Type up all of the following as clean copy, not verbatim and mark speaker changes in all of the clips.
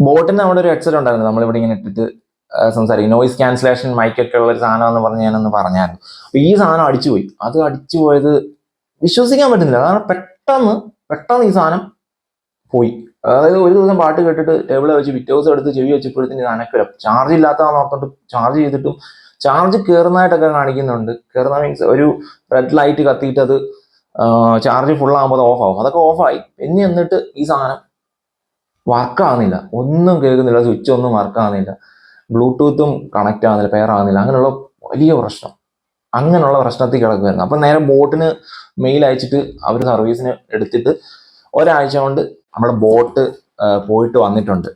Speaker 1: ബോട്ടിന് നമ്മുടെ ഒരു ഹെഡ്സെറ്റ് ഉണ്ടായിരുന്നു, നമ്മളിവിടെ ഇങ്ങനെ ഇട്ടിട്ട് സംസാരിക്കും. നോയിസ് ക്യാൻസലേഷൻ മൈക്കൊക്കെ ഉള്ള ഒരു സാധനം എന്ന് പറഞ്ഞ് ഞാനൊന്ന് പറഞ്ഞായിരുന്നു. അപ്പൊ ഈ സാധനം അടിച്ചുപോയി. അത് അടിച്ചുപോയത് വിശ്വസിക്കാൻ പറ്റുന്നില്ല. കാരണം പെട്ടെന്ന് ഈ സാധനം പോയി. അതായത് ഒരു ദിവസം പാട്ട് കേട്ടിട്ട് ടേബിളിൽ വെച്ച് പിറ്റേ ദിവസം എടുത്ത് ചെവി വെച്ചപ്പോഴത്തേന് അനക്കില്ല. ചാർജ് ഇല്ലാത്തതാണെന്ന് ഓർത്തിട്ട് ചാർജ് ചെയ്തിട്ടും ചാർജ് കയറുന്നതായിട്ടൊക്കെ കാണിക്കുന്നുണ്ട്. കയറുന്ന മീൻസ് ഒരു റെഡ് ലൈറ്റ് കത്തിയിട്ട് അത് ചാർജ് ഫുൾ ആകുമ്പോൾ അത് ഓഫ് ആവും. അതൊക്കെ ഓഫായി. പിന്നെ എന്നിട്ട് ഈ സാധനം വർക്കാകുന്നില്ല, ഒന്നും കേൾക്കുന്നില്ല, സ്വിച്ച് ഒന്നും വർക്കാകുന്നില്ല, ബ്ലൂടൂത്തും കണക്റ്റ് ആകുന്നില്ല, പെയർ ആകുന്നില്ല. അങ്ങനെയുള്ള വലിയ പ്രശ്നം, അങ്ങനെയുള്ള പ്രശ്നത്തിൽ കിടക്കുമായിരുന്നു. അപ്പം നേരെ ബോട്ടിന് മെയിൽ അയച്ചിട്ട് അവർ സർവീസിന് എടുത്തിട്ട് ഒരാഴ്ച കൊണ്ട് നമ്മുടെ ബോട്ട് പോയിട്ട് വന്നിട്ടുണ്ട്.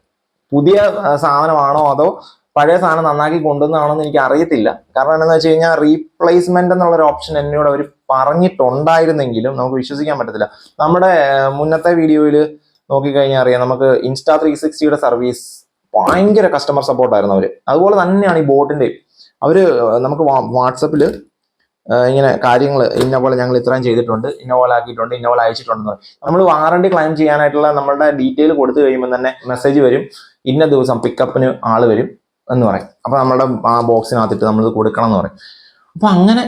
Speaker 1: പുതിയ സാധനമാണോ അതോ പഴയ സാധനം നന്നാക്കി കൊണ്ടുവന്നാണോ എന്ന് എനിക്ക് അറിയത്തില്ല. കാരണം എന്താണെന്ന് വെച്ച് കഴിഞ്ഞാൽ റീപ്ലേസ്മെന്റ് എന്നുള്ളൊരു ഓപ്ഷൻ എന്നോട് അവർ പറഞ്ഞിട്ടുണ്ടായിരുന്നെങ്കിലും നമുക്ക് വിശ്വസിക്കാൻ പറ്റത്തില്ല. നമ്മുടെ മുന്നത്തെ വീഡിയോയിൽ നോക്കിക്കഴിഞ്ഞാൽ അറിയാം, നമുക്ക് Insta360 സർവീസ് ഭയങ്കര കസ്റ്റമർ സപ്പോർട്ടായിരുന്നു അവർ. അതുപോലെ തന്നെയാണ് ഈ ബോട്ടിന്റെ. അവര് നമുക്ക് വാട്സപ്പിൽ ഇങ്ങനെ കാര്യങ്ങൾ ഇന്ന പോലെ ഞങ്ങൾ ഇത്രയും ചെയ്തിട്ടുണ്ട്, ഇന്ന പോലെ ആക്കിയിട്ടുണ്ട്, ഇന്ന പോലെ അയച്ചിട്ടുണ്ടെന്ന് നമ്മൾ വാറണ്ടി ക്ലെയിം ചെയ്യാനായിട്ടുള്ള നമ്മളുടെ ഡീറ്റെയിൽ കൊടുത്തു കഴിയുമ്പോൾ തന്നെ മെസ്സേജ് വരും, ഇന്ന ദിവസം പിക്കപ്പിന് ആള് വരും എന്ന് പറയും. അപ്പൊ നമ്മുടെ ആ ബോക്സിനകത്തിട്ട് നമ്മൾ കൊടുക്കണം എന്ന് പറയും. അപ്പൊ അങ്ങനെ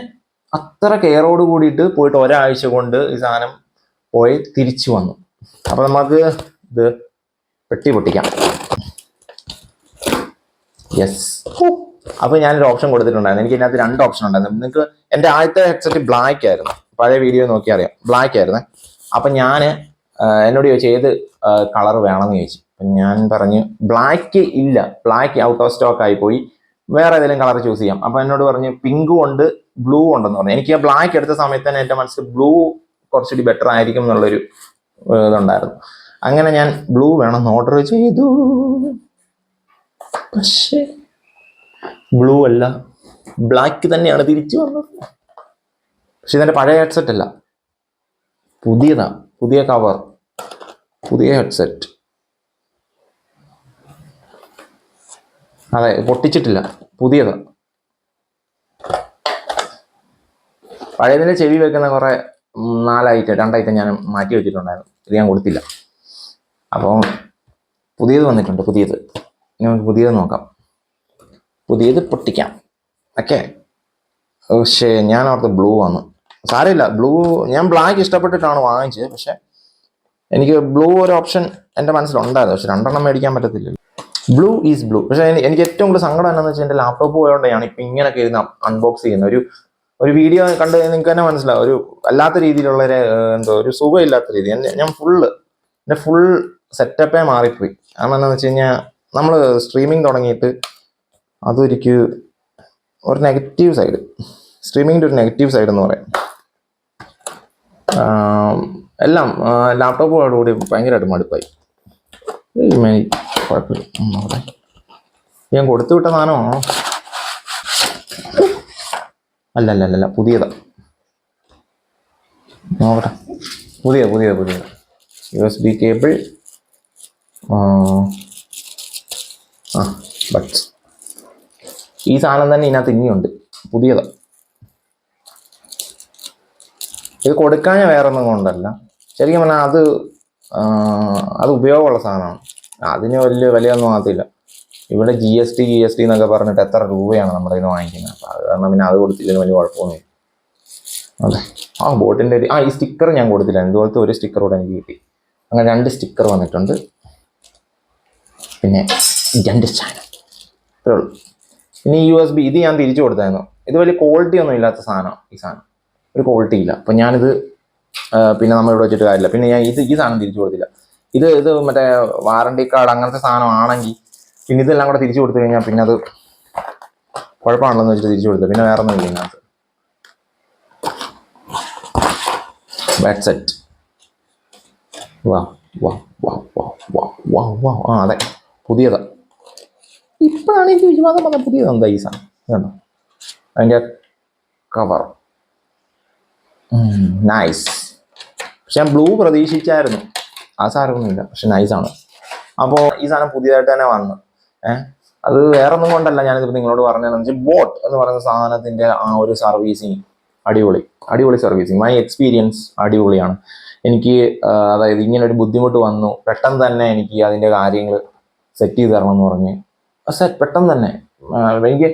Speaker 1: അത്ര കെയറോട് കൂടിയിട്ട് പോയിട്ട് ഒരാഴ്ച കൊണ്ട് ഈ സാധനം പോയി തിരിച്ചു വന്നു. അപ്പൊ നമുക്ക് ഇത് പെട്ടി പൊട്ടിക്കാം. യെസ്. അപ്പൊ ഞാനൊരു ഓപ്ഷൻ കൊടുത്തിട്ടുണ്ടായിരുന്നു. എനിക്ക് ഇതിനകത്ത് 2 ഓപ്ഷൻ ഉണ്ടായിരുന്നു. നിങ്ങൾക്ക് എൻ്റെ ആദ്യത്തെ ഹെഡ്സെറ്റ് ബ്ലാക്ക് ആയിരുന്നു, പഴയ വീഡിയോ നോക്കി അറിയാം, ബ്ലാക്ക് ആയിരുന്നു. അപ്പൊ ഞാൻ എന്നോട് ചോദിച്ചു ഏത് കളർ വേണമെന്ന് ചോദിച്ചു. അപ്പം ഞാൻ പറഞ്ഞു ബ്ലാക്ക് ഇല്ല, ബ്ലാക്ക് ഔട്ട് ഓഫ് സ്റ്റോക്ക് ആയി പോയി, വേറെ ഏതെങ്കിലും കളർ ചൂസ് ചെയ്യാം. അപ്പൊ എന്നോട് പറഞ്ഞു പിങ്കും ഉണ്ട് ബ്ലൂ ഉണ്ടെന്ന് പറഞ്ഞു. എനിക്ക് ബ്ലാക്ക് എടുത്ത സമയത്ത് തന്നെ എൻ്റെ മനസ്സിൽ ബ്ലൂ കുറച്ചുകൂടി ബെറ്റർ ആയിരിക്കും എന്നുള്ളൊരു ഇതുണ്ടായിരുന്നു. അങ്ങനെ ഞാൻ ബ്ലൂ വേണമെന്ന് ഓർഡർ ചെയ്തു. പക്ഷേ ബ്ലൂ അല്ല, ബ്ലാക്ക് തന്നെയാണ് തിരിച്ചു വന്നത്. പക്ഷെ ഇതെന്റെ പഴയ ഹെഡ്സെറ്റ് അല്ല, പുതിയതാ, പുതിയ കവർ, പുതിയ ഹെഡ്സെറ്റ്. അതെ, പൊട്ടിച്ചിട്ടില്ല, പുതിയതാ. പഴയതിന്റെ ചെവി വെക്കുന്ന കുറെ 2 ഐറ്റം ഞാൻ മാറ്റി വെച്ചിട്ടുണ്ടായിരുന്നു. ഇത് ഞാൻ കൊടുത്തില്ല. അപ്പോൾ പുതിയത് വന്നിട്ടുണ്ട്. പുതിയത് നമുക്ക് പുതിയത് നോക്കാം. പുതിയത് പൊട്ടിക്കാം. ഓക്കെ. പക്ഷേ ഞാൻ ഓർത്ത് ബ്ലൂ വന്നു. സാരമില്ല, ബ്ലൂ ഞാൻ ബ്ലാക്ക് ഇഷ്ടപ്പെട്ടിട്ടാണ് വാങ്ങിച്ചത്. പക്ഷെ എനിക്ക് ബ്ലൂ ഒരു ഓപ്ഷൻ എൻ്റെ മനസ്സിലുണ്ടായിരുന്നു. പക്ഷെ 2 മേടിക്കാൻ പറ്റത്തില്ല. Blue is blue. പക്ഷെ എനിക്ക് ഏറ്റവും കൂടുതൽ സങ്കടം എന്താണെന്ന് വെച്ചാൽ എൻ്റെ ലാപ്ടോപ്പ് പോയതുകൊണ്ടാണ് ഇപ്പം ഇങ്ങനെയൊക്കെ ഇരുന്ന് അൺബോക്സ് ചെയ്യുന്നത്. ഒരു വീഡിയോ കണ്ട് നിങ്ങൾക്ക് തന്നെ മനസ്സിലാവും, ഒരു അല്ലാത്ത രീതിയിലുള്ള ഒരു സുഖമില്ലാത്ത രീതി. ഞാൻ എൻ്റെ ഫുൾ സെറ്റപ്പേ മാറിപ്പോയി. കാരണം എന്താണെന്ന് വെച്ച് കഴിഞ്ഞാൽ നമ്മൾ സ്ട്രീമിംഗ് തുടങ്ങിയിട്ട് അതൊരിക്ക് ഒരു നെഗറ്റീവ് സൈഡ്, സ്ട്രീമിങ്ങിൻ്റെ ഒരു നെഗറ്റീവ് സൈഡ് എന്ന് പറയാം. എല്ലാം ലാപ്ടോപ്പോടുകൂടി ഭയങ്കരമായിട്ട് മടുപ്പായി. കുഴപ്പമില്ല, ഞാൻ കൊടുത്തു വിട്ട സാധനമാണോ? അല്ല, പുതിയതാ. നോക്കട്ടെ. പുതിയ USB കേബിൾ, ബട്ട്സ്. ഈ സാധനം തന്നെ ഇതിനകത്ത് ഇനിയുണ്ട്, പുതിയതാ. ഇത് കൊടുക്കാൻ വേറെ ഒന്നും കൊണ്ടല്ല, ശരിക്കും പറഞ്ഞാൽ അത് ഉപയോഗമുള്ള സാധനമാണ്. അതിന് വലിയ വിലയൊന്നും ആകത്തില്ല. ഇവിടെ GST എന്നൊക്കെ പറഞ്ഞിട്ട് എത്ര രൂപയാണ് നമ്മുടെ കയ്യിൽ നിന്ന് വാങ്ങിക്കുന്നത്. അപ്പം അത് കാരണം പിന്നെ അത് കൊടുത്തില്ലെങ്കിൽ വലിയ കുഴപ്പമൊന്നുമില്ല. അതെ, ബോട്ടിൻ്റെ ഈ സ്റ്റിക്കർ ഞാൻ കൊടുത്തില്ല. ഇതുപോലത്തെ ഒരു സ്റ്റിക്കർ കൂടെ എനിക്ക് കിട്ടി. അങ്ങനെ 2 സ്റ്റിക്കർ വന്നിട്ടുണ്ട്. പിന്നെ 2 ചാനൽ, ഇത്രേ ഉള്ളൂ. ഇനി USB ഇത് ഞാൻ തിരിച്ചു കൊടുത്തായിരുന്നു. ഇത് വലിയ ക്വാളിറ്റി ഒന്നും ഇല്ലാത്ത സാധനമാണ്. ഈ സാധനം ഒരു ക്വാളിറ്റി ഇല്ല. അപ്പം ഞാനിത് പിന്നെ നമ്മളിവിടെ വെച്ചിട്ട് കാര്യമില്ല. പിന്നെ ഞാൻ ഈ സാധനം തിരിച്ചു കൊടുത്തില്ല. ഇത് മറ്റേ വാറണ്ടി കാർഡ് അങ്ങനത്തെ സാധനമാണെങ്കിൽ പിന്നെ ഇതെല്ലാം കൂടെ തിരിച്ചു കൊടുത്തു കഴിഞ്ഞാൽ പിന്നെ അത് കുഴപ്പമാണല്ലോ എന്ന് വെച്ചിട്ട് തിരിച്ചു കൊടുത്തു. പിന്നെ വേറെ ഒന്നും ഇല്ല ഇതിനകത്ത്. Back set. അതെ, പുതിയതാ. ഇപ്പോഴാണ് എനിക്ക് വിശ്വാസം പറഞ്ഞ പുതിയത്. എന്താ ഈ സാധനം കണ്ടോ, അതിൻ്റെ കവർ നൈസ്. പക്ഷെ ഞാൻ ബ്ലൂ പ്രതീക്ഷിച്ചായിരുന്നു. ആ സാധനമൊന്നുമില്ല, പക്ഷെ നൈസാണ്. അപ്പോൾ ഈ സാധനം പുതിയതായിട്ട് തന്നെ വന്നു. അത് വേറെ ഒന്നും കൊണ്ടല്ല ഞാനിതിപ്പോൾ നിങ്ങളോട് പറഞ്ഞതെന്ന് വെച്ചാൽ ബോട്ട് എന്ന് പറയുന്ന സാധനത്തിൻ്റെ ആ ഒരു സർവീസിങ് അടിപൊളി സർവീസിങ്. മൈ എക്സ്പീരിയൻസ് അടിപൊളിയാണ്. എനിക്ക് അതായത് ഇങ്ങനെ ഒരു ബുദ്ധിമുട്ട് വന്നു, പെട്ടെന്ന് തന്നെ എനിക്ക് അതിൻ്റെ കാര്യങ്ങൾ സെറ്റ് ചെയ്ത് തരണം എന്ന് പറഞ്ഞ് പെട്ടെന്ന് തന്നെ എനിക്ക്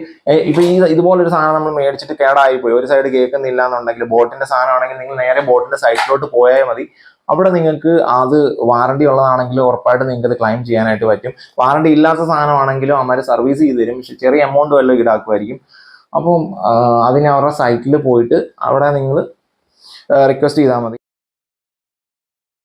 Speaker 1: ഇപ്പൊ ഇതുപോലൊരു സാധനം നമ്മൾ മേടിച്ചിട്ട് കേടായി പോയി, ഒരു സൈഡ് കേൾക്കുന്നില്ല എന്നുണ്ടെങ്കിൽ, ബോട്ടിന്റെ സാധനമാണെങ്കിൽ നിങ്ങൾ നേരെ ബോട്ടിന്റെ സൈറ്റിലോട്ട് പോയാൽ മതി. അവിടെ നിങ്ങൾക്ക് അത് വാറണ്ടി ഉള്ളതാണെങ്കിൽ ഉറപ്പായിട്ട് നിങ്ങൾക്ക് അത് ക്ലെയിം ചെയ്യാനായിട്ട് പറ്റും. വാറണ്ടി ഇല്ലാത്ത സാധനമാണെങ്കിലും അവർ സർവീസ് ചെയ്ത് തരും, പക്ഷെ ചെറിയ എമൗണ്ട് വല്ലതും ഈടാക്കുമായിരിക്കും. അപ്പം അതിന് അവരുടെ സൈറ്റിൽ പോയിട്ട് അവിടെ നിങ്ങൾ റിക്വസ്റ്റ് ചെയ്താൽ മതി.